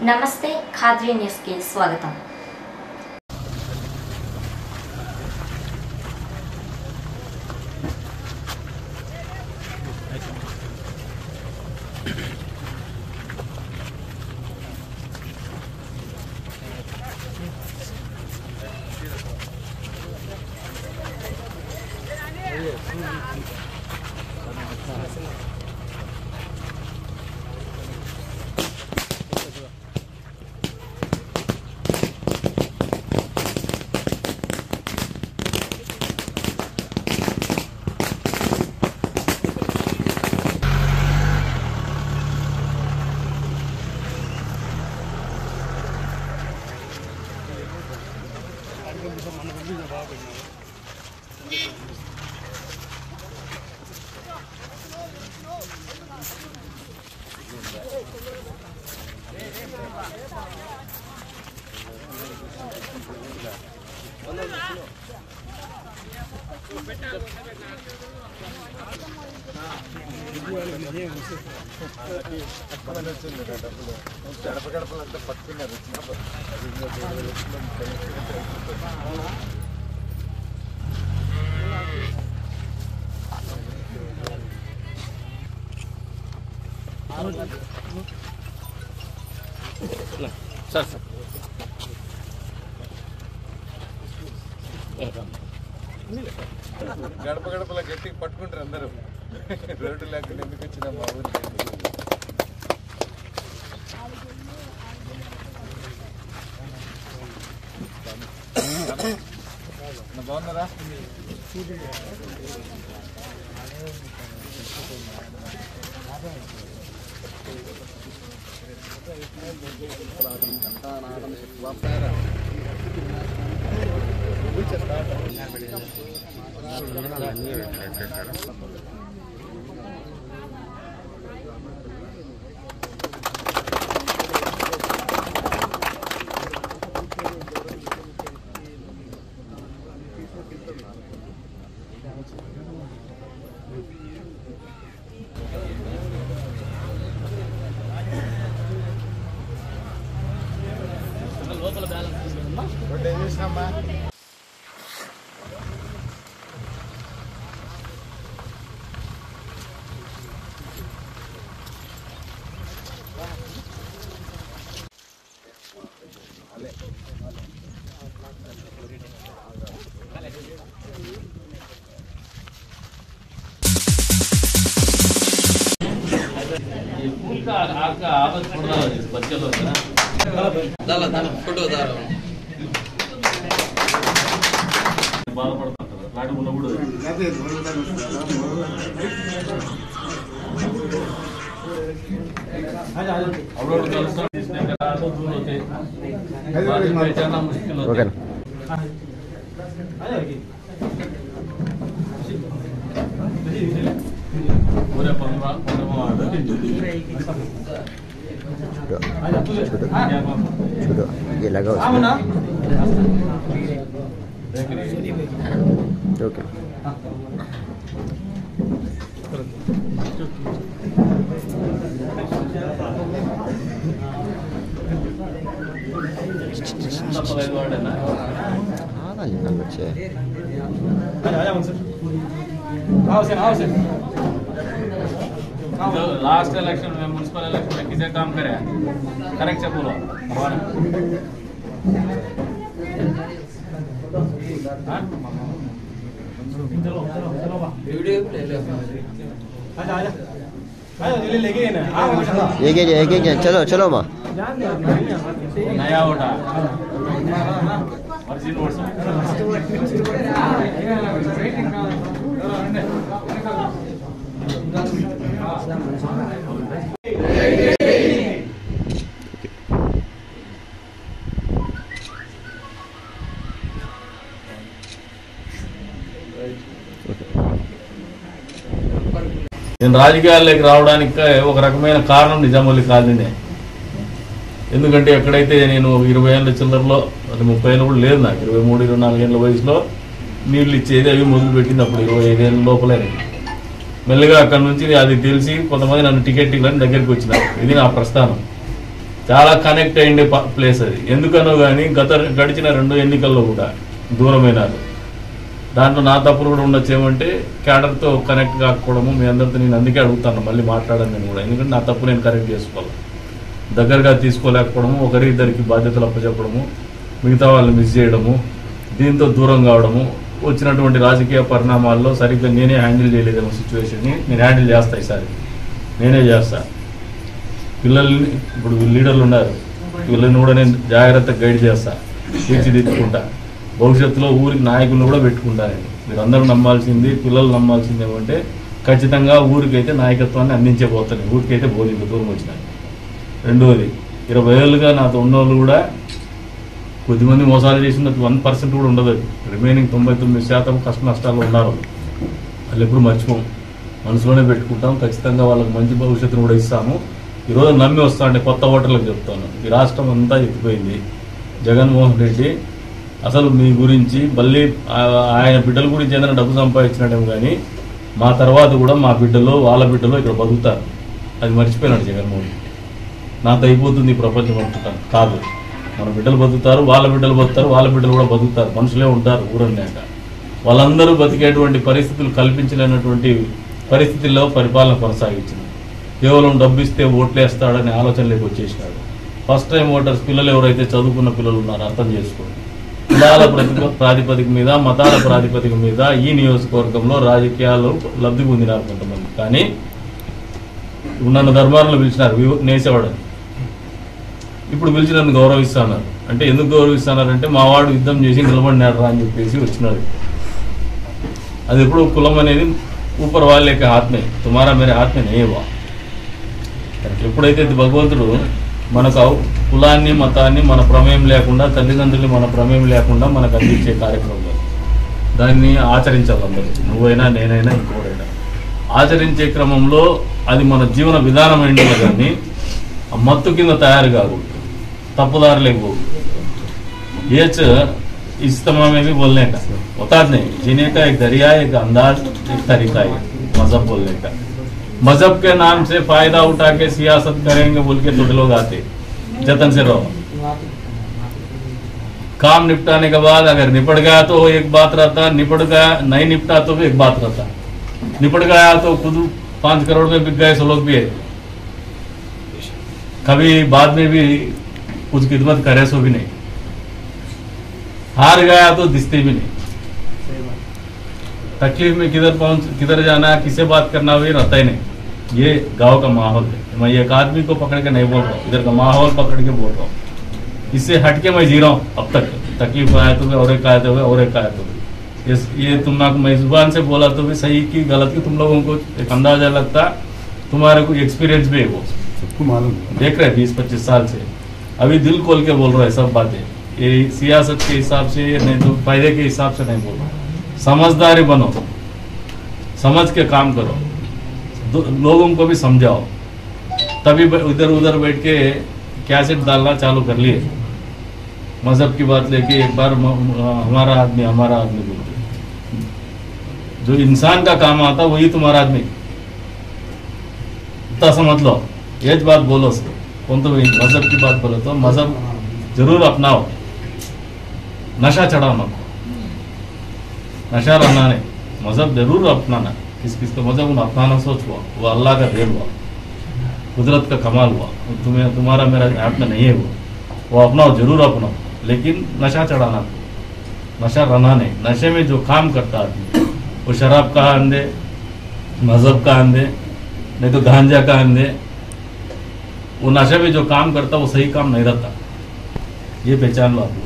నమస్తే ఖాద్రీ న్యూస్ కి స్వాగతం। గడప గడపలా గట్టిగా పట్టుకుంటారు అందరూ రోడ్డు లేకుండా ఎందుకు వచ్చినా మా ఊరికి బాగున్నారా ये लगा ओके बच्चे लास्ट इलेक्शन में म्युनिसिपल इलेक्शन में किसे काम करे करेक्ट से बोलो एक चलो चलो माँ नया वोटा वर्जिन वोट्स నేను రాజకీయాల్లోకి రావడానికి ఒక రకమైన కారణం నిజామల్లి కాలనీనే। ఎందుకంటే ఎక్కడైతే నేను 20 ఏళ్ళ చిల్లరలో అది 30 ఏళ్ళు కూడా లేదు, నాకు 23, 24 ఏళ్ళ వయసులో నీళ్ళు ఇచ్చేది అవి మొదలుపెట్టింది అప్పుడు 25 ఏళ్ళ లోపలే। మెల్లగా అక్కడ నుంచి అది తెలిసి కొంతమంది నన్ను టికెట్ ఇవ్వాలని దగ్గరికి వచ్చినారు। ఇది నా ప్రస్థానం। చాలా కనెక్ట్ అయ్యిండే ప్లేస్ అది. ఎందుకనో కానీ గడిచిన 2 ఎన్నికల్లో కూడా దూరమైనారు. దాంట్లో నా తప్పులు కూడా ఉండొచ్చు. ఏమంటే క్యాడర్తో కనెక్ట్ కాకపోవడము. మీ అందరితో నేను అందుకే అడుగుతాను, మళ్ళీ మాట్లాడాను నేను కూడా. ఎందుకంటే నా తప్పు నేను కరెక్ట్ చేసుకోవాలి. దగ్గరగా తీసుకోలేకపోవడము, ఒకరిద్దరికి బాధ్యతలు అప్పచెప్పడము, మిగతా వాళ్ళు మిస్ చేయడము, దీంతో దూరం కావడము, వచ్చినటువంటి రాజకీయ పరిణామాల్లో సరిగ్గా నేనే హ్యాండిల్ చేయలేదేమో సిచ్యువేషన్ని. నేను హ్యాండిల్ చేస్తా, ఈసారి నేనే చేస్తా. పిల్లల్ని ఇప్పుడు లీడర్లు ఉన్నారు, వీళ్ళని కూడా నేను జాగ్రత్తగా గైడ్ చేస్తా, తీర్చిదిద్దుకుంటా. భవిష్యత్తులో ఊరికి నాయకులను కూడా పెట్టుకుంటా నేను. మీరు అందరూ నమ్మాల్సింది, పిల్లలు నమ్మాల్సింది ఏమంటే ఖచ్చితంగా ఊరికైతే నాయకత్వాన్ని అందించబోతాను. ఊరికైతే బోధింపు దూరం వచ్చినాను. రెండోది, 20 ఏళ్ళుగా నాతో ఉన్నోళ్ళు కూడా కొద్దిమంది మోసాలు చేసిన 1% కూడా ఉండదు. రిమైనింగ్ 99% కష్ట నష్టాలు ఉన్నారు. వాళ్ళు ఎప్పుడు మర్చిపోం, మనసులోనే పెట్టుకుంటాం. ఖచ్చితంగా వాళ్ళకి మంచి భవిష్యత్తును కూడా ఇస్తాము. ఈరోజు నమ్మి వస్తా అంటే కొత్త ఓటర్లకు చెప్తాను, ఈ రాష్ట్రం అంతా ఎత్తిపోయింది. జగన్మోహన్ రెడ్డి అసలు మీ గురించి మళ్ళీ ఆయన బిడ్డల గురించి ఏదైనా డబ్బు సంపాదించినట్టేమో కానీ మా తర్వాత కూడా మా బిడ్డలో వాళ్ళ బిడ్డలో ఇక్కడ బతుకుతారు. అది మర్చిపోయినాడు జగన్మోహన్ రెడ్డి. నాతో అయిపోతుంది ఈ ప్రపంచం అనుకుంటాను. కాదు, మన బిడ్డలు బతుకుతారు, వాళ్ళ బిడ్డలు బతుకుతారు, వాళ్ళ బిడ్డలు కూడా బతుకుతారు. మనుషులే ఉంటారు ఊరన్నాక. వాళ్ళందరూ బతికేటువంటి పరిస్థితులు కల్పించలేనటువంటి పరిస్థితుల్లో పరిపాలన కొనసాగించింది. కేవలం డబ్బు ఇస్తే ఓట్లేస్తాడని ఆలోచనలోకి వచ్చేసినాడు. ఫస్ట్ టైం ఓటర్స్ పిల్లలు ఎవరైతే చదువుకున్న పిల్లలు ఉన్నారో అర్థం చేసుకోండి. కులాల ప్రాతిపదిక మీద, మతాల ప్రాతిపదిక మీద ఈ నియోజకవర్గంలో రాజకీయాలు లబ్ధి పొందినారు కొంతమంది. కానీ నన్ను ధర్మాలను పిలిచినారు నేసేవాడని, ఇప్పుడు పిలిచి నన్ను గౌరవిస్తున్నారు. అంటే ఎందుకు గౌరవిస్తున్నారంటే మా వాడు యుద్ధం చేసి నిలబడినాడు రా అని చెప్పేసి వచ్చినాడు. అది ఎప్పుడు కులం అనేది ऊपर वाले के हाथ में, तुम्हारा मेरे हाथ में नहीं हुआ. ఎప్పుడైతే భగవంతుడు మనకు కులాన్ని మతాన్ని మన ప్రమేయం లేకుండా, తల్లిదండ్రులు మన ప్రమేయం లేకుండా మనకు అందించే కార్యక్రమంలో దాన్ని ఆచరించాలి అందరూ. నువ్వైనా నేనైనా ఇంకోడైనా ఆచరించే క్రమంలో అది మన జీవన విధానం ఏంటో కానీ మత్తు కింద తయారు కాకూడదు, तपुदार लेगो ये इज्तिमा में भी बोलने का होता नहीं. जीने का एक दरिया, एक अंदाज, एक तरीका है मजहब बोलने का. मजहब के नाम से फायदा उठा के सियासत करेंगे बोल के तो लोग आते. जतन से रहो. काम निपटाने के बाद अगर निपट गया तो एक बात रहता, निपट गया नहीं निपटा तो भी एक बात रहता. निपट गया तो खुद 5 करोड़ में बिक गए सो लोग भी है. कभी बाद में भी कुछ खिदमत करे सो भी नहीं. हार गया तो दिखते भी नहीं. तकलीफ में किधर जाना, किससे बात करना भी रहता ही नहीं. ये गांव का माहौल है. मैं एक आदमी को पकड़ के नहीं बोल रहा हूँ, इधर का माहौल पकड़ के बोल रहा हूँ. इससे हट के मैं जी रहा हूँ. अब तक तकलीफ आया तो भी और एक आए तो भी और एक आए तो भी ये तुम मैं जुबान से बोला तो भी सही की गलत की तुम लोगों को एक अंदाजा लगता. तुम्हारे को एक्सपीरियंस भी है, वो सबको मालूम देख रहे 20-25 साल से. अभी दिल खोल के बोल रहे सब बातें. ये सियासत के हिसाब से नहीं तो फायदे के हिसाब से नहीं बोल रहा. समझदारी बनो, समझ के काम करो, लोगों को भी समझाओ. तभी इधर उधर बैठ के कैसेट डालना चालू कर लिए. मजहब की बात लेके एक बार हमारा आदमी बोल, जो इंसान का काम आता वही तुम्हारा आदमी. इतना समझ लो. ये बात बोलो कौन तो मजहब की बात बोलो तो मजहब जरूर अपनाओ. नशा चढ़ाओ मत, नशा रहना नहीं. मजहब जरूर अपनाना. किस किस को मजहब अपनाना सोच हुआ, वो अल्लाह का देन हुआ, कुदरत का कमाल हुआ. तुम्हें तुम्हारा मेरा हाथ में नहीं है. वो अपनाओ, जरूर अपनाओ, लेकिन नशा चढ़ाना, नशा रहना नहीं. नशे में जो काम करता आदमी, वो शराब का अंधे, मजहब का अंधे, नहीं तो गांजा का अंधे. वो नशे में जो काम करता वो सही काम नहीं रहता. ये पहचान लो आप लोग.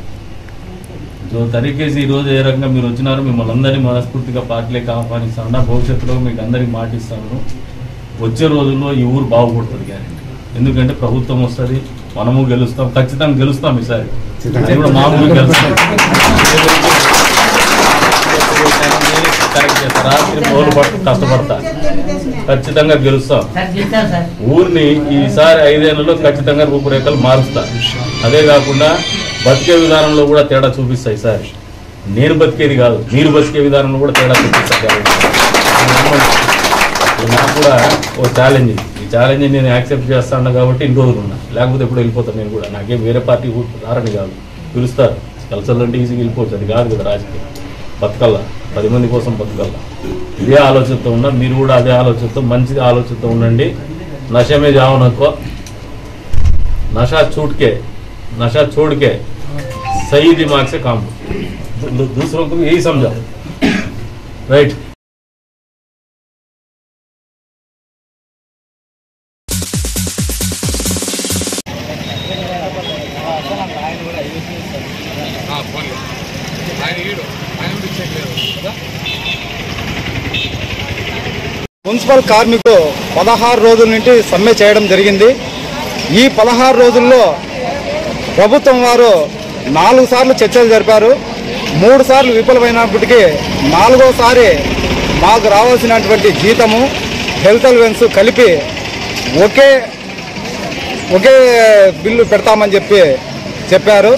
जो तरीके से ఏ రకంగా మీరు వచ్చినారు, మిమ్మల్ని అందరినీ మనస్ఫూర్తిగా పార్టీలోకి ఆహ్వానిస్తాను. భవిష్యత్తులో మీకు అందరికి మాట ఇస్తాను. వచ్చే రోజుల్లో ఈ ఊరు బాగుపడుతుంది గ్యారెంటీ. ఎందుకంటే ప్రభుత్వం వస్తుంది, మనము గెలుస్తాం, ఖచ్చితంగా గెలుస్తాం. ఈసారి కూడా మామూలు గెలుస్తాం. రాత్రి మొదలు కష్టపడతా, ఖచ్చితంగా గెలుస్తాం. ఊరిని ఈసారి 5 ఏళ్లలో ఖచ్చితంగా రూపురేఖలు మారుస్తా. అదే కాకుండా బతికే విధానంలో కూడా తేడా చూపిస్తా. ఈసారి నేను బతికేది కాదు, మీరు బతికే విధానంలో కూడా తేడా చూపిస్తా. నాకు కూడా ఒక ఛాలెంజ్. ఈ ఛాలెంజ్ నేను యాక్సెప్ట్ చేస్తాను కాబట్టి ఇన్ని రోజులు ఉన్నా, లేకపోతే ఎప్పుడు వెళ్ళిపోతాను నేను కూడా. నాకేం వేరే పార్టీ రారని కాదు, పిలుస్తారు కల్చర్లంటే ఈజీగా వెళ్ళిపోవచ్చు, అది కాదు కదా రాజకీయం. బతకల్లా 10 మంది కోసం బతకల్లా. ఇదే ఆలోచనతో ఉన్నా, మీరు కూడా అదే ఆలోచనతో మంచి ఆలోచనతో ఉండండి. नशे में जाओ नको, नशा छोड़ के सही दिमाग से काम लो, दूसरों को भी यही समझाओ, राइट। మున్సిపల్ కార్మికులు 16 రోజుల నుండి సమ్మె చేయడం జరిగింది. ఈ 16 రోజుల్లో ప్రభుత్వం వారు 4 సార్లు చర్చలు జరిపారు. 3 సార్లు విఫలమైనప్పటికీ 4వసారి మాకు రావాల్సినటువంటి జీతము, హెల్త్ అలవెన్స్ కలిపి ఒకే బిల్లు పెడతామని చెప్పారు.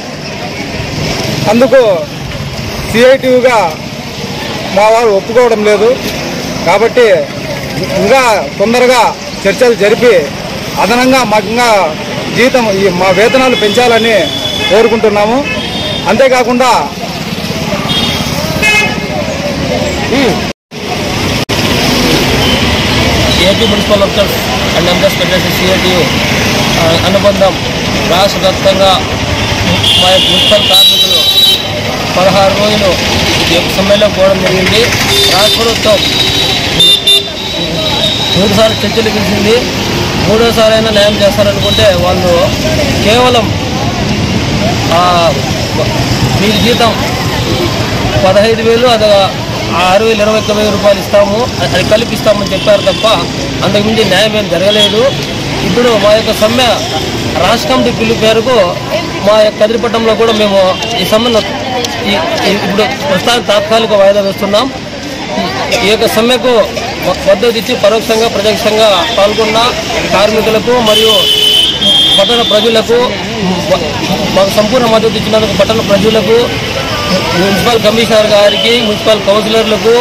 అందుకు సిఐటియుగా మా వారు ఒప్పుకోవడం లేదు. కాబట్టి ఇంకా తొందరగా చర్చలు జరిపి అదనంగా మాకు ఇంకా జీతం, మా వేతనాలు పెంచాలని కోరుకుంటున్నాము. అంతేకాకుండా AP municipal workers and employees federation CITU అనుబంధం రాష్ట్ర వ్యాప్తంగా మా మున్సిపల్ కార్మికులు 16 రోజులు సమ్మెలో పోవడం జరిగింది. రాష్ట్ర ప్రభుత్వం 3 సార్లు చర్చలు పిలిచింది. 3వసారి అయినా న్యాయం చేస్తారనుకుంటే వాళ్ళు కేవలం మీకు జీతం 15,000, అది 6,000 రూపాయలు ఇస్తాము, అది కల్పిస్తామని చెప్పారు తప్ప అంతకుమించి న్యాయం ఏం జరగలేదు. ఇప్పుడు మా యొక్క సమ్మె రాష్ట్ర కమిటీ పిలుపు మేరకు మా యొక్క కదిరిపట్నంలో కూడా మేము ఈ సమ్మెను ఇప్పుడు ప్రస్తుతానికి తాత్కాలిక వాయిదా వేస్తున్నాం. ఈ యొక్క సమ్మెకు మద్దతు ఇచ్చి పరోక్షంగా ప్రత్యక్షంగా పాల్గొన్న కార్మికులకు మరియు పట్టణ ప్రజలకు మాకు సంపూర్ణ మద్దతు ఇచ్చినందుకు పట్టణ ప్రజలకు, మున్సిపల్ కమిషనర్ గారికి, మున్సిపల్ కౌన్సిలర్లకు,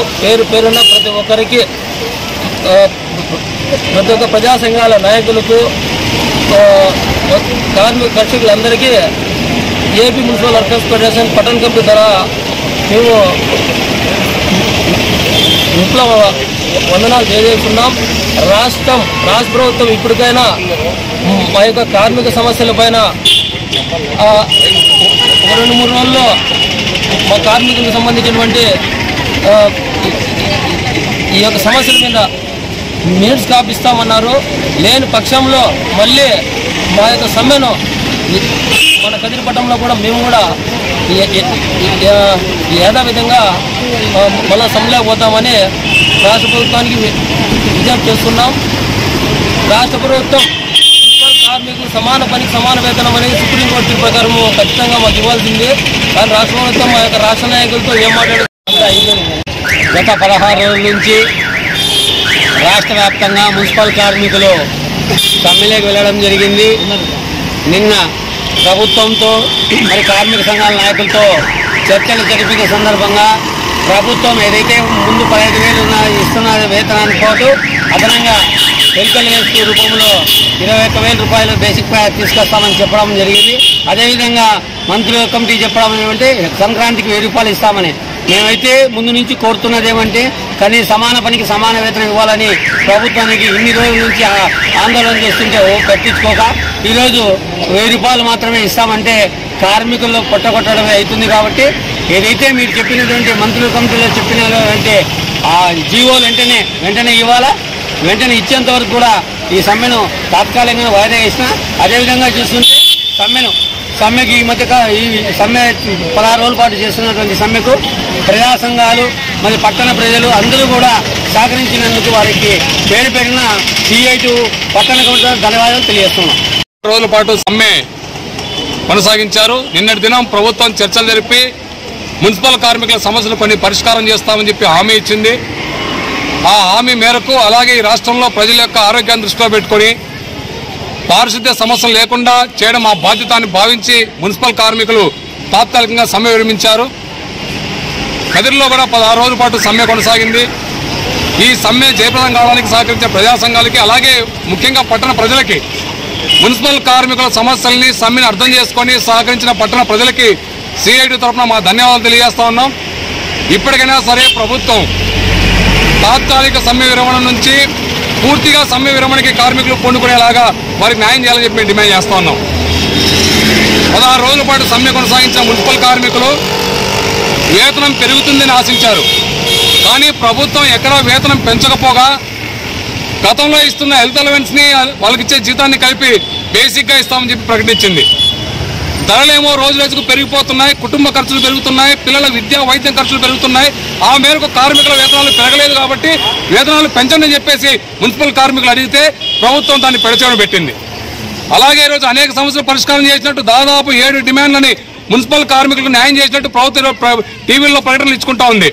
పేరున ప్రతి ఒక్కరికి, ప్రతి ఒక్క ప్రజా సంఘాల నాయకులకు, కార్మిక కర్షకులందరికీ ఏపీ మున్సిపల్ వర్కర్స్ ఫెడరేషన్ పట్టణ కమిటీ ద్వారా మేము విప్లవ వందనాలు తెలియజేస్తున్నాం. రాష్ట్ర ప్రభుత్వం ఇప్పటికైనా మా యొక్క కార్మిక సమస్యల పైన 2-3 రోజుల్లో మా కార్మికులకు సంబంధించినటువంటి ఈ యొక్క సమస్యల మీద మినిట్స్ కాపిస్తామన్నారు. లేని పక్షంలో మళ్ళీ మా యొక్క సమ్మెను మన కదిరిపట్నంలో కూడా మేము కూడా యథావిధంగా మళ్ళా సమ్మెలోకి పోతామని రాష్ట్ర ప్రభుత్వానికి విజ్ఞప్తి చేస్తున్నాం. రాష్ట్ర ప్రభుత్వం మున్సిపల్ కార్మికులు సమాన పనికి సమాన వేతనం అనేది సుప్రీంకోర్టు తీర్పు ప్రకారం ఖచ్చితంగా మాకు ఇవ్వాల్సింది. కానీ రాష్ట్ర ప్రభుత్వం మా యొక్క రాష్ట్ర నాయకులతో ఏం మాట్లాడుతుందో గత 16 రోజుల నుంచి రాష్ట్ర వ్యాప్తంగా మున్సిపల్ కార్మికులు సమ్మెలోకి వెళ్ళడం జరిగింది. నిన్న ప్రభుత్వంతో మరి కార్మిక సంఘాల నాయకులతో చర్చలు జరిపిన సందర్భంగా ప్రభుత్వం ఏదైతే ముందు 15,000 ఇస్తున్న వేతనానికి పాటు అదనంగా హెల్త్ అలవెన్స్ రూపంలో 21,000 రూపాయలు బేసిక్ పే తీసుకొస్తామని చెప్పడం జరిగింది. అదేవిధంగా మంత్రుల కమిటీ చెప్పడం ఏమంటే సంక్రాంతికి 1,000 రూపాయలు ఇస్తామని. మేమైతే ముందు నుంచి కోరుతున్నది ఏమంటే కానీ సమాన పనికి సమాన వేతనం ఇవ్వాలని ప్రభుత్వానికి ఇన్ని రోజుల నుంచి ఆందోళన చేస్తుంటే పట్టించుకోక ఈరోజు 1,000 రూపాయలు మాత్రమే ఇస్తామంటే కార్మికుల్లో పొట్టగొట్టడమే అవుతుంది. కాబట్టి ఏదైతే మీరు చెప్పినటువంటి మంత్రుల కమిటీలో చెప్పినటువంటి ఆ జీవోలు వెంటనే ఇవ్వాలా. వెంటనే ఇచ్చేంత వరకు కూడా ఈ సమ్మెను తాత్కాలికంగా వాయిదా వేసిన. అదేవిధంగా చూస్తుంటే సమ్మెకి ఈ మధ్య ఈ సమ్మె 16 రోజుల పాటు చేస్తున్నటువంటి సమ్మెకు ప్రజా సంఘాలు మరి పట్టణ ప్రజలు అందరూ కూడా సహకరించినందుకు వారికి పేరున సిఐటి పట్టణ కమిటీ ధన్యవాదాలు తెలియజేస్తున్నాం. రోజుల పాటు సమ్మె కొనసాగించారు. నిన్నటి దినం ప్రభుత్వం చర్చలు జరిపి మున్సిపల్ కార్మికుల సమస్యలు కొన్ని పరిష్కారం చేస్తామని చెప్పి హామీ ఇచ్చింది. ఆ హామీ మేరకు అలాగే ఈ రాష్ట్రంలో ప్రజల యొక్క ఆరోగ్యాన్ని దృష్టిలో పెట్టుకొని పారిశుద్ధ్య సమస్యలు లేకుండా చేయడం మా బాధ్యత అని భావించి మున్సిపల్ కార్మికులు తాత్కాలికంగా సమ్మె విరమించారు. కదిరిలో కూడా 16 రోజుల పాటు సమ్మె కొనసాగింది. ఈ సమ్మె జయప్రదం కావడానికి సహకరించిన ప్రజా సంఘాలకి, అలాగే ముఖ్యంగా పట్టణ ప్రజలకి, మున్సిపల్ కార్మికుల సమస్యల్ని సమ్మెని అర్థం చేసుకొని సహకరించిన పట్టణ ప్రజలకి సిఐటి తరఫున మా ధన్యవాదాలు తెలియజేస్తా ఉన్నాం. ఇప్పటికైనా సరే ప్రభుత్వం తాత్కాలిక సమ్మె విరమణ నుంచి పూర్తిగా సమ్మె విరమణకి కార్మికులు పూనుకునేలాగా వారికి న్యాయం చేయాలని చెప్పి మేము డిమాండ్ చేస్తా ఉన్నాం. 16 రోజుల పాటు సమ్మె కొనసాగించిన మున్సిపల్ కార్మికులు వేతనం పెరుగుతుందని ఆశించారు. కానీ ప్రభుత్వం ఎక్కడా వేతనం పెంచకపోగా గతంలో ఇస్తున్న హెల్త్ అలవెన్స్ని వాళ్ళకి ఇచ్చే జీతాన్ని కలిపి బేసిక్గా ఇస్తామని చెప్పి ప్రకటించింది. ధరలేమో రోజు రోజుకు పెరిగిపోతున్నాయి, కుటుంబ ఖర్చులు పెరుగుతున్నాయి, పిల్లల విద్యా వైద్యం ఖర్చులు పెరుగుతున్నాయి. ఆ మేరకు కార్మికుల వేతనాలు పెరగలేదు కాబట్టి వేతనాలు పెంచండి చెప్పేసి మున్సిపల్ కార్మికులు అడిగితే ప్రభుత్వం దాన్ని పెడచెవిన పెట్టింది. అలాగే ఈరోజు అనేక సమస్యలు పరిష్కారం చేసినట్టు దాదాపు 7 డిమాండ్లని మున్సిపల్ కార్మికులకు న్యాయం చేసినట్టు ప్రభుత్వం టీవీల్లో ప్రకటనలు ఇచ్చుకుంటా ఉంది.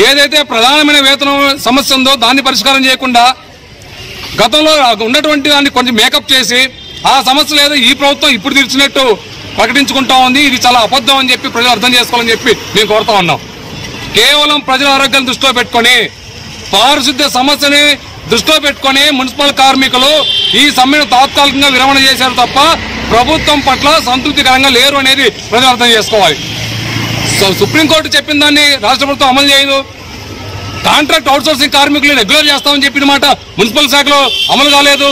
ఏదైతే ప్రధానమైన వేతనం సమస్య ఉందో దాన్ని పరిష్కారం చేయకుండా గతంలో ఉన్నటువంటి దాన్ని కొంచెం మేకప్ చేసి ఆ సమస్యలు ఏదో ఈ ప్రభుత్వం ఇప్పుడు తీర్చినట్టు ప్రకటించుకుంటా ఉంది. ఇది చాలా అబద్ధం అని చెప్పి ప్రజలు అర్థం చేసుకోవాలని చెప్పి మేము కోరుతా ఉన్నాం. కేవలం ప్రజల ఆరోగ్యాన్ని దృష్టిలో పెట్టుకొని, పారిశుద్ధ్య సమస్యని దృష్టిలో పెట్టుకొని మున్సిపల్ కార్మికులు ఈ సమ్మెను తాత్కాలికంగా విరమణ చేశారు తప్ప ప్రభుత్వం పట్ల సంతృప్తికరంగా లేరు అనేది ప్రజలు అర్థం చేసుకోవాలి. సుప్రీంకోర్టు చెప్పిన దాన్ని రాష్ట్ర ప్రభుత్వం అమలు చేయదు. కాంట్రాక్ట్ అవుట్సోర్సింగ్ కార్మికులు రెగ్యులర్ చేస్తామని చెప్పిన మాట మున్సిపల్ శాఖలో అమలు కాలేదు.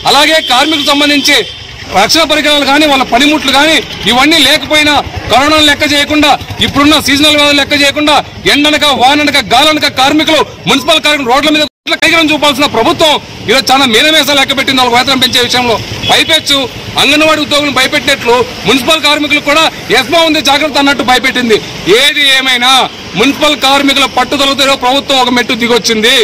అలాగే కార్మికులకు సంబంధించి రక్షణ పరికరాలు కానీ, వాళ్ళ పనిముట్లు కానీ ఇవన్నీ లేకపోయినా కరోనాను లెక్క చేయకుండా, ఇప్పుడున్న సీజనల్ వ్యాధులు లెక్క చేయకుండా ఎండనక వాననక గాలనక కార్మికులు మున్సిపల్ కార్మికులు రోడ్ల మీద కైగరం చూపాల్సిన ప్రభుత్వం ఈరోజు చాలా మీనమేసాలు లెక్క పెట్టింది వాళ్ళకి వేతనం పెంచే విషయంలో. పైపెచ్చు అంగన్వాడీ ఉద్యోగులను భయపెట్టినట్లు మున్సిపల్ కార్మికులు కూడా ఎస్మా ఉంది జాగ్రత్త అన్నట్టు భయపెట్టింది. ఏది ఏమైనా మున్సిపల్ కార్మికుల పట్టుదలతో ప్రభుత్వం ఒక మెట్టు దిగొచ్చింది.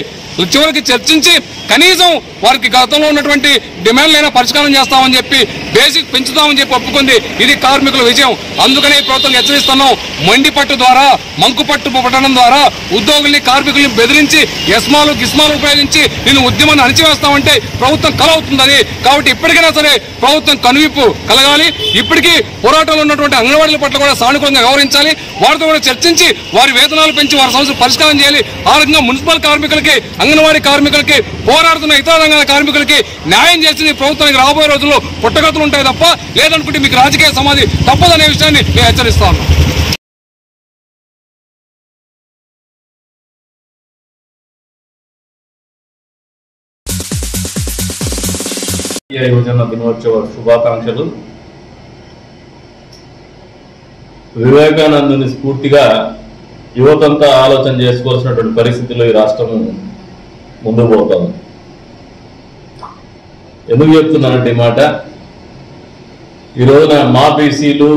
చివరికి చర్చించి కనీసం వారికి గతంలో ఉన్నటువంటి డిమాండ్లైనా పరిష్కారం చేస్తామని చెప్పి, బేసిక్ పెంచుతామని చెప్పి ఒప్పుకుంది. ఇది కార్మికుల విజయం. అందుకనే ప్రభుత్వం హెచ్చరిస్తున్నాం. మొండి పట్టు ద్వారా, మంకు పట్టు పట్టడం ద్వారా ఉద్యోగుల్ని కార్మికుల్ని బెదిరించి ఎస్మాలు గిస్మాలు ఉపయోగించి నేను ఉద్యమాన్ని అణిచివేస్తామంటే ప్రభుత్వం కలవుతుంది. కాబట్టి ఇప్పటికైనా సరే ప్రభుత్వం కనువిప్పు కలగాలి. ఇప్పటికీ పోరాటంలో ఉన్నటువంటి అంగన్వాడీల పట్ల కూడా సానుకూలంగా వ్యవహరించాలి. వారితో కూడా చర్చించి వారి వేతనాలు పెంచి వారి సమస్యలు పరిష్కారం చేయాలి. ఆ రకంగా మున్సిపల్ కార్మికులకి, అంగన్వాడీ కార్మికులకి, పోరాడుతున్న ఇతర రంగాల కార్మికులకి న్యాయం చేసి ప్రభుత్వానికి రాబోయే రోజుల్లో పుట్టగతులు ఉంటాయి తప్ప లేదనుకుంటే మీకు రాజకీయ సమాధి తప్పదనే విషయాన్ని నేను హెచ్చరిస్తా ఉన్నాను. యువజన దినోత్సవ శుభాకాంక్షలు. వివేకానందుని స్ఫూర్తిగా యువతంతా ఆలోచన చేసుకోవాల్సినటువంటి పరిస్థితుల్లో ఈ రాష్ట్రము ముందుకు పోతాము. ఎందుకు చెప్తున్నానంటే ఈ మాట, ఈ రోజున మా బీసీలు,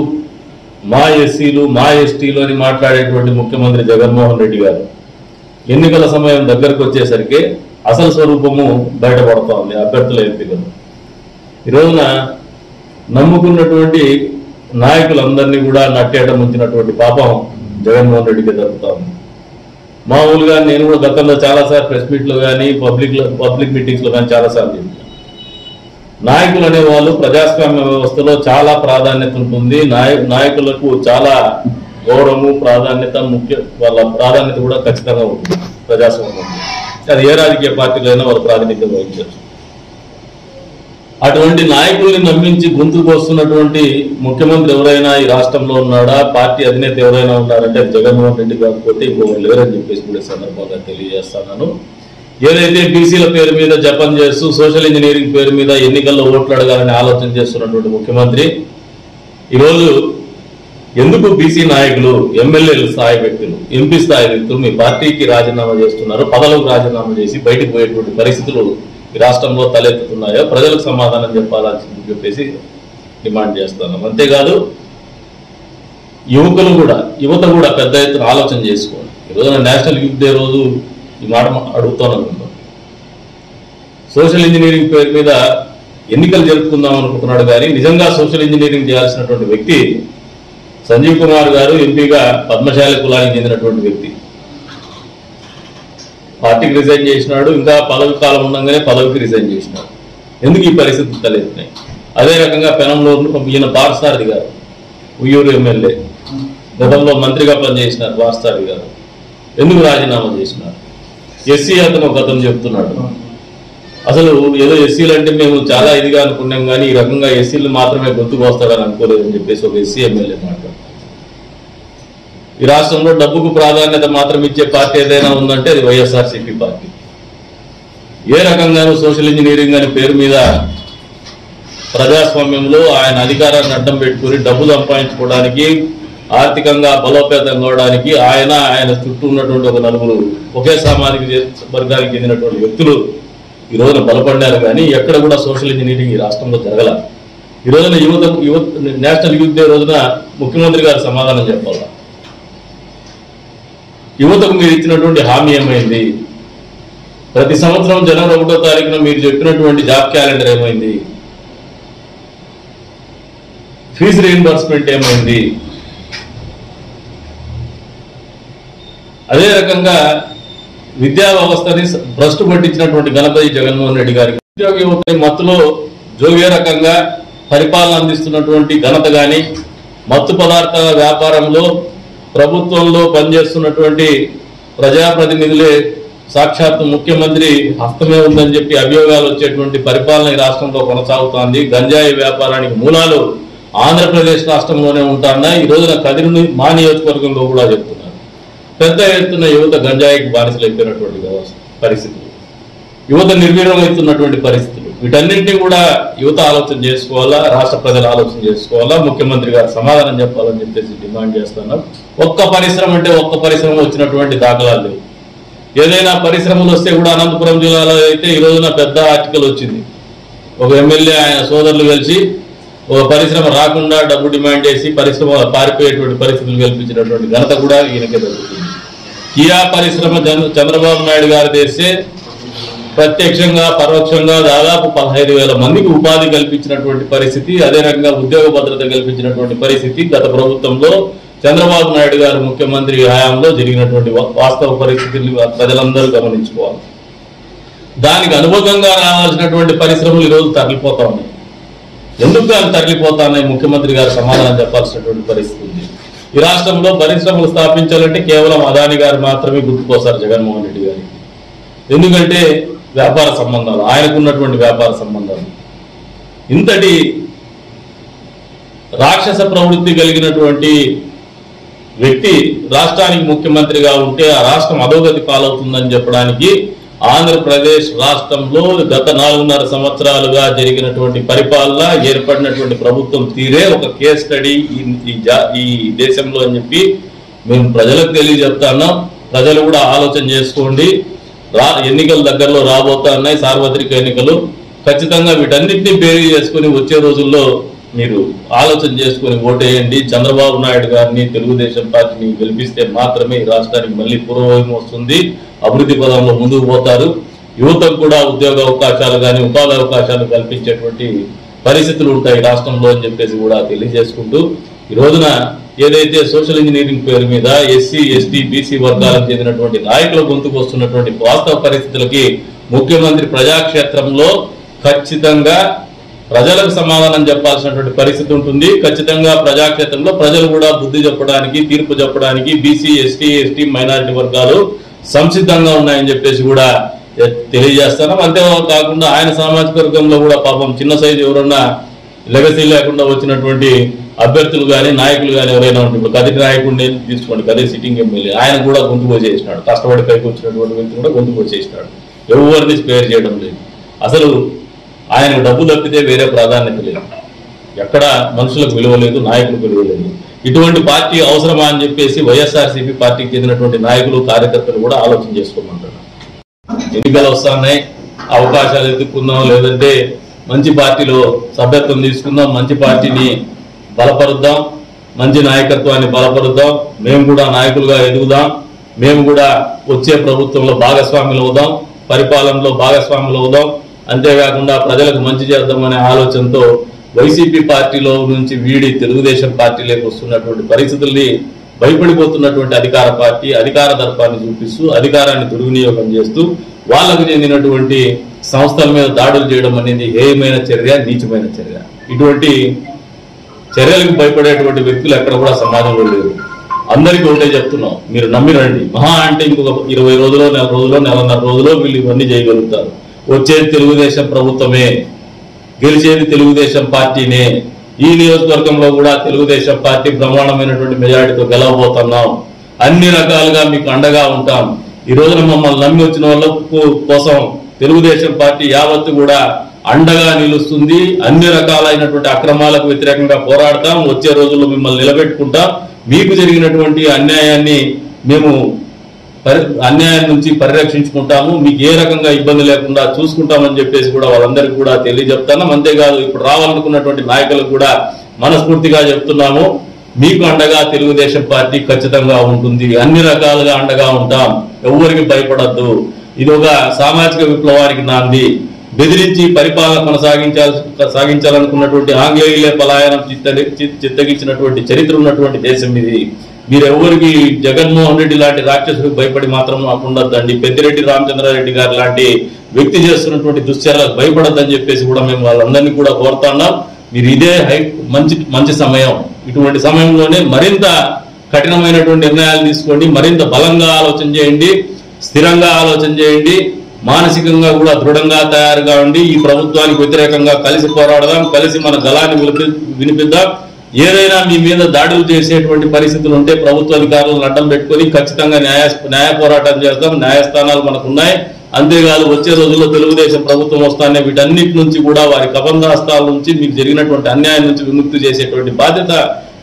మా ఎస్సీలు, మా ఎస్టీలు అని మాట్లాడేటువంటి ముఖ్యమంత్రి జగన్మోహన్ రెడ్డి గారు ఎన్నికల సమయం దగ్గరకు వచ్చేసరికి అసలు స్వరూపము బయటపడుతూ ఉంది. అభ్యర్థుల ఎంపికలు ఈ రోజున నమ్ముకున్నటువంటి నాయకులందరినీ కూడా నట్టేట ముంచినటువంటి పాపం జగన్మోహన్ రెడ్డికి జరుగుతూ ఉంది. మామూలుగా నేను కూడా గతంలో చాలాసార్లు ప్రెస్ మీట్లో కానీ పబ్లిక్ మీటింగ్స్లో కానీ చాలాసార్లు చెప్పాను. నాయకులు అనేవాళ్ళు ప్రజాస్వామ్య వ్యవస్థలో చాలా ప్రాధాన్యత ఉంటుంది. నాయకులకు చాలా గౌరవము, ప్రాధాన్యత వాళ్ళ ప్రాధాన్యత కూడా ఖచ్చితంగా ఉంటుంది ప్రజాస్వామ్యం. అది ఏ రాజకీయ పార్టీలైనా వాళ్ళు ప్రాతినిధ్యం వహించవచ్చు. అటువంటి నాయకుల్ని నమ్మించి గొంతుకు వస్తున్నటువంటి ముఖ్యమంత్రి ఎవరైనా ఈ రాష్ట్రంలో ఉన్నాడా, పార్టీ అధినేత ఎవరైనా ఉన్నారంటే అది జగన్మోహన్ రెడ్డి కాకపోతే ఇంకొకరు లేరని చెప్పేసి కూడా సందర్భంగా తెలియజేస్తున్నాను. ఏదైతే బీసీల పేరు మీద జపం చేస్తూ సోషల్ ఇంజనీరింగ్ పేరు మీద ఎన్నికల్లో ఓట్లు అడగాలని ఆలోచన చేస్తున్నటువంటి ముఖ్యమంత్రి ఈరోజు ఎందుకు బీసీ నాయకులు, ఎమ్మెల్యేలు స్థాయి వ్యక్తులు, ఎంపీ స్థాయి వ్యక్తులు మీ పార్టీకి రాజీనామా చేస్తున్నారు, పదవులకు రాజీనామా చేసి బయటకు పోయేటువంటి పరిస్థితులు ఈ రాష్ట్రంలో తలెత్తుతున్నాయో ప్రజలకు సమాధానం చెప్పాలని చెప్పేసి డిమాండ్ చేస్తున్నాం. అంతేకాదు యువత కూడా పెద్ద ఎత్తున ఆలోచన చేసుకోండి. ఈరోజు నేషనల్ యూత్ డే రోజు ఈ మాట అడుగుతాననుకుంటాం. సోషల్ ఇంజనీరింగ్ పేరు మీద ఎన్నికలు జరుపుకుందాం అనుకుంటున్నాడు కానీ నిజంగా సోషల్ ఇంజనీరింగ్ చేయాల్సినటువంటి వ్యక్తి సంజీవ్ కుమార్ గారు ఎంపీగా పద్మశాలి కులానికి చెందినటువంటి వ్యక్తి. పార్టీకి రిజైన్ చేసినాడు, ఇంకా పదవి కాలం ఉండగానే పదవికి రిజైన్ చేసినాడు. ఎందుకు ఈ పరిస్థితులు తలెత్తినాయి? అదే రకంగా పెనంలో ఈయన పార్సారథి గారు, ఉయ్యూరు ఎమ్మెల్యే, గతంలో మంత్రిగా పనిచేసినారు పార్సారథి గారు, ఎందుకు రాజీనామా చేసినారు? ఎస్సీ అతను ఒక అతను చెప్తున్నాడు. అసలు ఏదో ఎస్సీలు అంటే మేము చాలా ఇదిగా అనుకున్నాం, కానీ ఈ రకంగా ఎస్సీలు మాత్రమే గొంతుకు వస్తాడని అనుకోలేదని చెప్పేసి ఒక ఎస్సీ ఎమ్మెల్యే మాట్లాడు. ఈ రాష్ట్రంలో డబ్బుకు ప్రాధాన్యత మాత్రం ఇచ్చే పార్టీ ఏదైనా ఉందంటే అది వైఎస్ఆర్సీపీ పార్టీ. ఏ రకంగానూ సోషల్ ఇంజనీరింగ్ అనే పేరు మీద ప్రజాస్వామ్యంలో ఆయన అధికారాన్ని అడ్డం పెట్టుకుని డబ్బు సంపాదించుకోవడానికి, ఆర్థికంగా బలోపేతం కావడానికి ఆయన చుట్టూ ఉన్నటువంటి ఒక నలుగురు ఒకే సామాజిక వర్గానికి చెందినటువంటి వ్యక్తులు ఈ రోజున బలపడ్డారు. కానీ ఎక్కడ కూడా సోషల్ ఇంజనీరింగ్ ఈ రాష్ట్రంలో జరగల. ఈ రోజున నేషనల్ యూత్ డే రోజున ముఖ్యమంత్రి గారు సమాధానం చెప్పాల. యువతకు మీరు ఇచ్చినటువంటి హామీ ఏమైంది? ప్రతి సంవత్సరం జనవరి 1వ తారీఖున మీరు చెప్పినటువంటి జాబ్ క్యాలెండర్ ఏమైంది? ఫీజు రీయింబర్స్మెంట్ ఏమైంది? అదే రకంగా విద్యా వ్యవస్థని భ్రష్టు పట్టించినటువంటి గణపతి జగన్మోహన్ రెడ్డి గారికి ఉద్యోగ యువతని మత్తులో జోగే రకంగా పరిపాలన అందిస్తున్నటువంటి ఘనత కానీ, మత్తు పదార్థాల వ్యాపారంలో ప్రభుత్వంలో పనిచేస్తున్నటువంటి ప్రజాప్రతినిధులే సాక్షాత్తు ముఖ్యమంత్రి హస్తమే ఉందని చెప్పి అభియోగాలు వచ్చేటువంటి పరిపాలన ఈ రాష్ట్రంలో కొనసాగుతోంది. గంజాయి వ్యాపారానికి మూలాలు ఆంధ్రప్రదేశ్ రాష్ట్రంలోనే ఉంటున్నాయి. ఈ రోజున కదిరి మా నియోజకవర్గంలో కూడా చెప్తున్నారు. పెద్ద ఎత్తున యువత గంజాయికి బానిసలైపోయినటువంటి పరిస్థితులు, యువత నిర్వీర్యమవుతున్నటువంటి పరిస్థితులు, వీటన్నింటినీ కూడా యువత ఆలోచన చేసుకోవాలా, రాష్ట్ర ప్రజలు ఆలోచన చేసుకోవాలా, ముఖ్యమంత్రి గారు సమాధానం చెప్పాలని చెప్పేసి డిమాండ్ చేస్తున్నాం. ఒక్క పరిశ్రమ అంటే ఒక్క పరిశ్రమ వచ్చినటువంటి దాఖలాలు లేవు. ఏదైనా పరిశ్రమలు వస్తే కూడా అనంతపురం జిల్లాలో అయితే ఈ రోజున పెద్ద ఆర్టికల్ వచ్చింది. ఒక ఎమ్మెల్యే ఆయన సోదరులు కలిసి ఒక పరిశ్రమ రాకుండా డబ్బు డిమాండ్ చేసి పరిశ్రమ పారిపోయేటువంటి పరిస్థితులు కల్పించినటువంటి ఘనత కూడా ఈయనకే దొరుకుతుంది. కియా పరిశ్రమ చంద్రబాబు నాయుడు గారు చేస్తే ప్రత్యక్షంగా పరోక్షంగా దాదాపు 15,000 మందికి ఉపాధి కల్పించినటువంటి పరిస్థితి, అదే రకంగా ఉద్యోగ భద్రత కల్పించినటువంటి పరిస్థితి గత ప్రభుత్వంలో చంద్రబాబు నాయుడు గారు ముఖ్యమంత్రి హయాంలో జరిగినటువంటి వాస్తవ పరిస్థితుల్ని ప్రజలందరూ గమనించుకోవాలి. దానికి అనుబంధంగా రావాల్సినటువంటి పరిశ్రమలు ఈరోజు తరలిపోతా ఉన్నాయి. ఎందుకు దాన్ని తరలిపోతా ఉన్నాయి? ముఖ్యమంత్రి గారు సమాధానం చెప్పాల్సినటువంటి పరిస్థితి ఉంది. ఈ రాష్ట్రంలో పరిశ్రమలు స్థాపించాలంటే కేవలం అదాని గారు మాత్రమే గుర్తుకొస్తారు జగన్మోహన్ రెడ్డి గారికి. ఎందుకంటే వ్యాపార సంబంధాలు, ఆయనకున్నటువంటి వ్యాపార సంబంధాలు. ఇంతటి రాక్షస ప్రవృత్తి కలిగినటువంటి వ్యక్తి రాష్ట్రానికి ముఖ్యమంత్రిగా ఉంటే ఆ రాష్ట్రం అధోగతి పాలవుతుందని చెప్పడానికి ఆంధ్రప్రదేశ్ రాష్ట్రంలో గత 4.5 సంవత్సరాలుగా జరిగినటువంటి పరిపాలన, ఏర్పడినటువంటి ప్రభుత్వం తీరే ఒక కేస్ స్టడీ ఈ దేశంలో అని చెప్పి మేము ప్రజలకు తెలియజెప్తున్నాం. ప్రజలు కూడా ఆలోచన చేసుకోండి. ఎన్నికలు దగ్గరలో రాబోతా ఉన్నాయి, సార్వత్రిక ఎన్నికలు. ఖచ్చితంగా వీటన్నిటినీ బేరీ చేసుకుని వచ్చే రోజుల్లో మీరు ఆలోచన చేసుకుని ఓటేయండి. చంద్రబాబు నాయుడు గారిని, తెలుగుదేశం పార్టీని గెలిపిస్తే మాత్రమే ఈ రాష్ట్రానికి మళ్ళీ పూర్వవైపు వస్తుంది, అభివృద్ధి పదంలో ముందుకు పోతారు. యువతకు కూడా ఉద్యోగ అవకాశాలు కానీ ఉపాధి అవకాశాలు కల్పించేటువంటి పరిస్థితులు ఉంటాయి రాష్ట్రంలో అని చెప్పేసి కూడా తెలియజేసుకుంటూ, ఈ రోజున ఏదైతే సోషల్ ఇంజనీరింగ్ పేరు మీద ఎస్సీ, ఎస్టీ, బీసీ వర్గాలకు చెందినటువంటి నాయకుల గొంతుకు వస్తున్నటువంటి వాస్తవ పరిస్థితులకి ముఖ్యమంత్రి ప్రజాక్షేత్రంలో ఖచ్చితంగా ప్రజలకు సమాధానం చెప్పాల్సినటువంటి పరిస్థితి ఉంటుంది. ఖచ్చితంగా ప్రజాక్షేత్రంలో ప్రజలు కూడా బుద్ధి చెప్పడానికి, తీర్పు చెప్పడానికి బీసీ, ఎస్టీ, మైనారిటీ వర్గాలు సంసిద్ధంగా ఉన్నాయని చెప్పేసి కూడా తెలియజేస్తున్నాం. అంతేకాకుండా ఆయన సామాజిక వర్గంలో కూడా పాపం చిన్న సైజు ఎవరన్నా లెగసీ లేకుండా వచ్చినటువంటి అభ్యర్థులు కానీ నాయకులు కానీ ఎవరైనా ఉంటే, ఇప్పుడు కదిరి నాయకుడిని తీసుకోండి, కదిరి సిట్టింగ్ ఎమ్మెల్యే, ఆయన కూడా గొంతు వచ్చేసినాడు. కష్టపడి పైకి వచ్చినటువంటి వ్యక్తి కూడా గొంతు వచ్చేసినాడు. ఎవరిని స్పేర్ చేయడం లేదు. అసలు ఆయనకు డబ్బు తప్పితే వేరే ప్రాధాన్యత లేదు. ఎక్కడ మనుషులకు విలువ లేదు, నాయకులకు విలువ లేదు. ఇటువంటి పార్టీ అవసరమా అని చెప్పేసి వైఎస్ఆర్సీపీ పార్టీకి చెందినటువంటి నాయకులు, కార్యకర్తలు కూడా ఆలోచన చేసుకోమంటారు. ఎన్నికలు వస్తున్నాయి, అవకాశాలు ఎత్తుక్కుందాం, లేదంటే మంచి పార్టీలో సభ్యత్వం తీసుకుందాం, మంచి పార్టీని బలపరుద్దాం, మంచి నాయకత్వాన్ని బలపరుద్దాం, మేము కూడా నాయకులుగా ఎదుగుదాం, మేము కూడా వచ్చే ప్రభుత్వంలో భాగస్వాములు అవుదాం, పరిపాలనలో భాగస్వాములు అవుదాం, అంతేకాకుండా ప్రజలకు మంచి చేద్దామనే ఆలోచనతో వైసీపీ పార్టీలో నుంచి వీడి తెలుగుదేశం పార్టీలోకి వస్తున్నటువంటి పరిస్థితుల్ని భయపడిపోతున్నటువంటి అధికార పార్టీ అధికార దర్పాన్ని చూపిస్తూ అధికారాన్ని దుర్వినియోగం చేస్తూ వాళ్లకు చెందినటువంటి సంస్థల మీద దాడులు చేయడం అనేది హేయమైన చర్య, నీచమైన చర్య. ఇటువంటి చర్యలకు భయపడేటువంటి వ్యక్తులు ఎక్కడ కూడా సమాజంలో లేరు. అందరికీ ఒకటే చెప్తున్నాం, మీరు నమ్మి రండి. మహా అంటే ఇంకొక 20 రోజులో, నెల రోజులో, నెలన్నర రోజులో వీళ్ళు ఇవన్నీ చేయగలుగుతారు. వచ్చేది తెలుగుదేశం ప్రభుత్వమే, గెలిచేది తెలుగుదేశం పార్టీనే. ఈ నియోజకవర్గంలో కూడా తెలుగుదేశం పార్టీ బ్రహ్మాండమైనటువంటి మెజారిటీతో గెలవబోతున్నాం. అన్ని రకాలుగా మీకు అండగా ఉంటాం. ఈ రోజున మమ్మల్ని నమ్మి వచ్చిన వాళ్ళ కోసం తెలుగుదేశం పార్టీ యావత్తు కూడా అండగా నిలుస్తుంది. అన్ని రకాలైనటువంటి అక్రమాలకు వ్యతిరేకంగా పోరాడతాం. వచ్చే రోజుల్లో మిమ్మల్ని నిలబెట్టుకుంటాం. మీకు జరిగినటువంటి అన్యాయాన్ని మేము అన్యాయం నుంచి పరిరక్షించుకుంటాము. మీకు ఏ రకంగా ఇబ్బంది లేకుండా చూసుకుంటామని చెప్పేసి కూడా వాళ్ళందరికీ కూడా తెలియజెప్తాను. అంతేకాదు, ఇప్పుడు రావాలనుకున్నటువంటి నాయకులకు కూడా మనస్ఫూర్తిగా చెప్తున్నాము, మీకు అండగా తెలుగుదేశం పార్టీ ఖచ్చితంగా ఉంటుంది. అన్ని రకాలుగా అండగా ఉంటాం. ఎవరికి భయపడద్దు. ఇది ఒక సామాజిక విప్లవానికి నాంది. బెదిరించి పరిపాలన సాగించాలనుకున్నటువంటి ఆంగ్లేయులే పలాయనం చిత్తగించినటువంటి చరిత్ర ఉన్నటువంటి దేశం ఇది. మీరెవరికి జగన్మోహన్ రెడ్డి లాంటి రాక్షసులకు భయపడి మాత్రం ఉండొద్దండి. పెద్దిరెడ్డి రామచంద్రారెడ్డి గారు లాంటి వ్యక్తి చేస్తున్నటువంటి దుశ్చర్యలకు భయపడద్దని చెప్పేసి కూడా మేము వాళ్ళందరినీ కూడా కోరుతున్నాం. మీరు ఇదే మంచి సమయం. ఇటువంటి సమయంలోనే మరింత కఠినమైనటువంటి నిర్ణయాలు తీసుకోండి. మరింత బలంగా ఆలోచన చేయండి, స్థిరంగా ఆలోచన చేయండి, మానసికంగా కూడా దృఢంగా తయారుగా ఉండి ఈ ప్రభుత్వానికి వ్యతిరేకంగా కలిసి పోరాడదాం, కలిసి మన గళాన్ని వినిపిద్దాం. ఏదైనా మీ మీద దాడులు చేసేటువంటి పరిస్థితులు ఉంటే ప్రభుత్వ అధికారులను అడ్డం పెట్టుకొని ఖచ్చితంగా న్యాయ పోరాటం చేద్దాం. న్యాయస్థానాలు మనకు ఉన్నాయి. అంతేకాదు, వచ్చే రోజుల్లో తెలుగుదేశం ప్రభుత్వం వస్తానే వీటన్నిటి నుంచి కూడా వారి కబంధాస్తాల నుంచి మీకు జరిగినటువంటి అన్యాయం నుంచి విముక్తి చేసేటువంటి బాధ్యత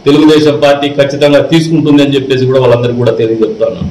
తెలుగుదేశం పార్టీ ఖచ్చితంగా తీసుకుంటుంది అని చెప్పేసి కూడా వాళ్ళందరికీ కూడా తెలియజెప్తాను.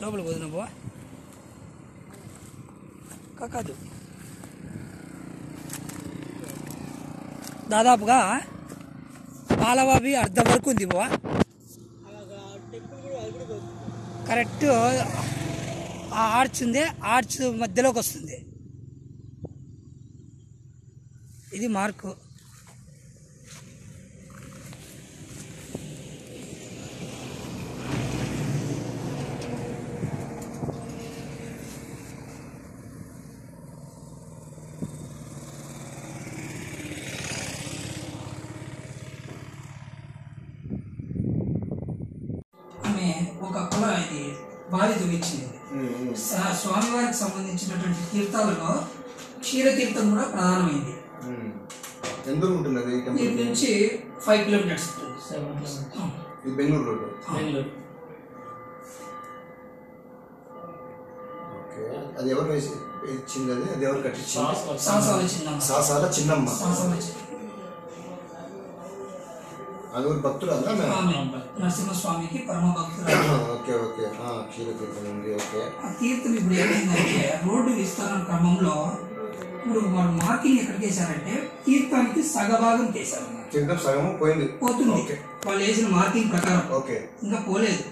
లోపలికి వదిన బా కాదు దాదాపుగా పాలవాబి అర్ధం వరకు ఉంది బా. కరెక్ట్ ఆ ఆర్చ్ ఉంది, ఆర్చ్ మధ్యలోకి వస్తుంది. ఇది మార్కు. ఒక కుళాయి బావి దువ్వించింది. స్వామివారికి సంబంధించినటువంటి తీర్థాలలో క్షీరతీర్థం కూడా ప్రధానమైంది. ఎందుకు ఉంటుంది దీని నుంచి 5 కిలోమీటర్స్ బెంగళూరు రోడ్డు. అది ఎవరు ఇచ్చింది? అది ఎవరు కట్టించింది? సాసాల చిన్నమ్మ. అది ఒక భక్తులు నరసింహస్వామికి పరమ భక్తులు. Okay okay. క్షీరతీర్థం ఉంది. ఓకే. ఆ తీర్థం ఇప్పుడు ఏమైందంటే రోడ్డు విస్తరణ క్రమంలో ఇప్పుడు మన మార్కింగ్ ఎక్కడికి వేసారంటే తీర్థానికి సగభాగం వేసారు. తీర్థం సగం పోతుంది. వాళ్ళు వేసిన మార్కింగ్ ప్రకారం. ఓకే. ఇంకా పోలేదు.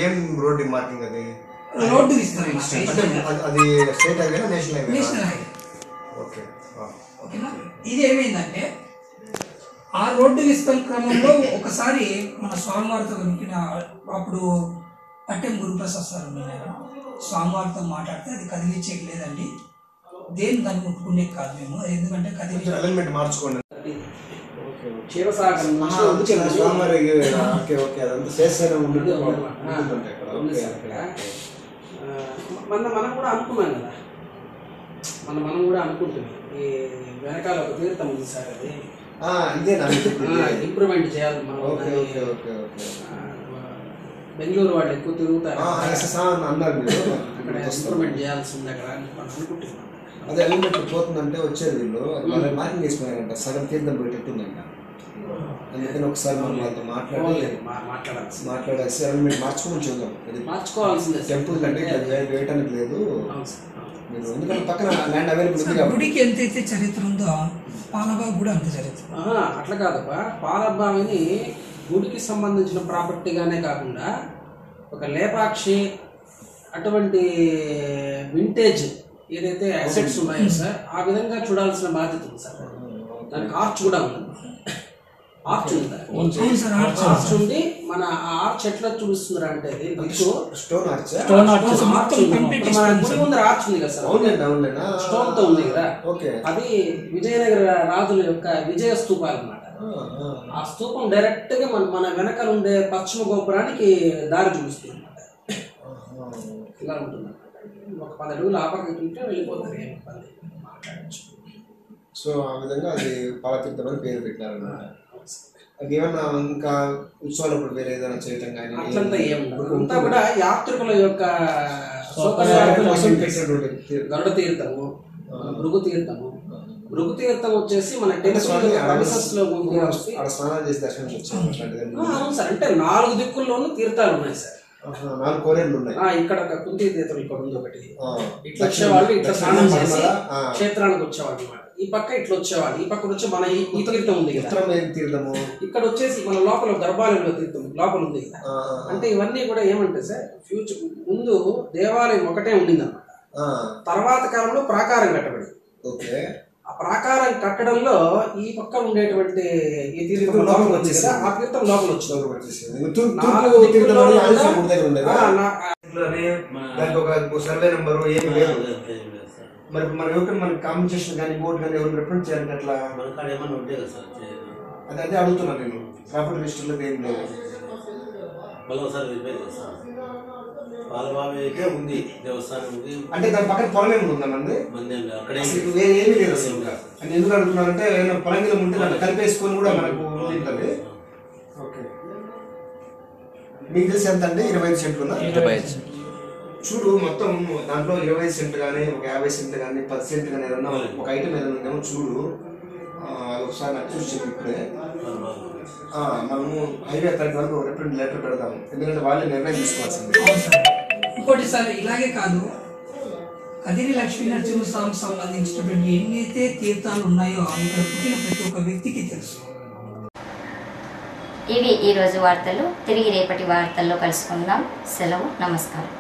ఏం రోడ్డు మార్కింగ్? అది రోడ్డు విస్తరణ. అది state highway, national highway? National highway. Okay. ఓకేనా. ఇది ఏమైందంటే ఆ రోడ్డు విస్తరణ క్రమంలో ఒకసారి మన స్వామివారితో కనిపిన అప్పుడు పట్టెం గురుప్రసాద్ సార్ స్వామివారితో మాట్లాడితే అది కదిలించేకి లేదండి, దేని దాన్ని ముట్టుకునే కాదు మేము, ఎందుకంటే కదిలి మార్చుకోండి. మనం కూడా అనుకున్నాం కదా, మనం కూడా అనుకుంటున్నాం ఈ వెనకాల ఒక తీర్థం ఉంది సార్, అది ఇంప్రూవ్మెంట్ చేయాలి మనం. బెంగళూరు వాళ్ళు ఎక్కువ తిరుగుతారు, ఇంప్రూవ్మెంట్ చేయాల్సింది అక్కడ అనుకుంటున్నాం. అదే అలిమెంట్ పోతుందంటే వచ్చేది వీళ్ళు మార్కింగ్ చేసుకున్నారంట, సగం తీర్థం పెట్టిట్టుందంట. అందుకని ఒకసారి మనం వాళ్ళతో మాట్లాడాల్సి అలిమెంట్ మార్చుకోమని చూద్దాం. మార్చుకోవాల్సిందే, టెంపుల్ కంటే వేయటానికి లేదు. మీరు ఎందుకంటే పక్కన ల్యాండ్ అవైలబుల్ ఉంది. గుడికి ఎంతైతే చరిత్ర ఉందో పాలబావి కూడా అంత చరిత్ర. అట్లా కాదబ్బా, పాలబావిని గుడికి సంబంధించిన ప్రాపర్టీగానే కాకుండా ఒక లేపాక్షి అటువంటి వింటేజ్ ఏదైతే అసెట్స్ ఉన్నాయో సార్, ఆ విధంగా చూడాల్సిన బాధ్యత ఉంది సార్. దానికి ఆర్చ్ కూడా ఉంది, ఆర్చ్ ఉండి మన ఆర్చ్ ఎట్లా చూపిస్తున్నారు అంటే స్టోన్ ఆర్చ్ గుడి ముందర ఆర్చ్ ఉంది కదా సార్, స్టోన్ తో ఉంది కదా, అది విజయనగర రాజుల యొక్క విజయ స్తూపాలు అన్నమాట. ఆ స్తూపం డైరెక్ట్ గా మన వెనకాల ఉండే పశ్చిమ గోపురానికి దారి చూపిస్తుంది అన్నమాట. ఇలా ఉంటుంది, ఒక 10 అడుగులు ఆపకుంటే వెళ్ళిపోతుంది, మాట్లాడచ్చు. సో ఆ విధంగా అది పాలతీర్థం అని పేరు పెట్టినారన్నమాట. అది ఏమన్నా ఇంకా ఉత్సవాలు వేరే ఏదైనా చేయటం కానీ అట్లంతా ఏముండదు, అంతా కూడా యాత్రికుల యొక్క గరుడ తీర్థము, భృగు తీర్థము. భృగు తీర్థం వచ్చేసి మన టెంపుల్ ప్రెమిసెస్ లో స్నానాలు చేసి దర్శనం వచ్చాము. అవును సార్, అంటే 4 దిక్కుల్లోనూ తీర్థాలు ఉన్నాయి సార్. 4 కోనేరులు ఉన్నాయి. ఇక్కడ ఒక కుంతి తీర్థం ఇక్కడ ఉంది ఒకటి, ఇట్లా వచ్చేవాళ్ళు ఇట్లా స్నానం చేసి క్షేత్రానికి వచ్చేవాళ్ళు అనమాట. ఈ పక్క ఇట్లా వచ్చేవాళ్ళు, ఈ పక్క వచ్చి మన ఈ తీర్థం ఉంది కదా, తీర్థము ఇక్కడ వచ్చేసి మన లోపల గర్భాలయంలో తీర్థం లోపల ఉంది కదా. అంటే ఇవన్నీ కూడా ఏమంటే సార్, ఫ్యూచర్ ముందు దేవాలయం ఒకటే ఉండింది అన్నమాట. తర్వాత కాలంలో ప్రాకారం కట్టబడింది. ఆ ప్రాకారం కట్టడంలో ఈ పక్క ఉండేటువంటి ఈ తీర్థం లోపల వచ్చేసి ఆ తీర్థం లోపల సర్వే నెంబరు ఏమి లేదు. మరి మన ఎవరికి మన కాంపిటీషన్ కానీ బోర్డు కానీ ఎవరు రిప్రజెంట్ చేయాలి అట్లా అదే అదే అడుగుతున్నాను నేను. ప్రాపర్టీ లిస్టులో ఏం లేదు. ఉంది దేవస్థానం ఉంది, అంటే దాని పక్కన పొలం ఏమి ఉందా మంది వేరే ఏమీ లేదు అసలు. ఇంకా అని ఎందుకు అడుగుతున్నానంటే పొలం కింద ఉంటే దాంట్లో కలిపేసుకొని కూడా మనకు ఉంటుంది. ఓకే, మీకు తెలిసి ఎంత అండి? 25 సెంట్లు చూడు. మొత్తం దాంట్లో 25 సెంట్లు కానీ ఒక 50 సెంట్లు కానీ 10 సెంట్లు కానీ ఏదన్నా ఒక ఐటమ్ ఏదైనా ఉందేమో చూడు. ఒకసారి నాకు చూసి చెప్పి ఇప్పుడే మనము హైవే అథారిటీ వరకు రిప్రజెంట్ లెటర్ పెడతాము, ఎందుకంటే వాళ్ళే నిర్ణయం తీసుకోవాల్సింది. ఇంకోటి సార్, ఇలాగే కాదు, కదిరి లక్ష్మీ నరసింహస్వామికి సంబంధించినటువంటి ఎన్నైతే తీర్థాలు ఉన్నాయో ఇక్కడ పుట్టిన ప్రతి ఒక్క వ్యక్తికి తెలుసు. ఇవి ఈరోజు వార్తలు. తిరిగి రేపటి వార్తల్లో కలుసుకుందాం. సెలవు, నమస్కారం.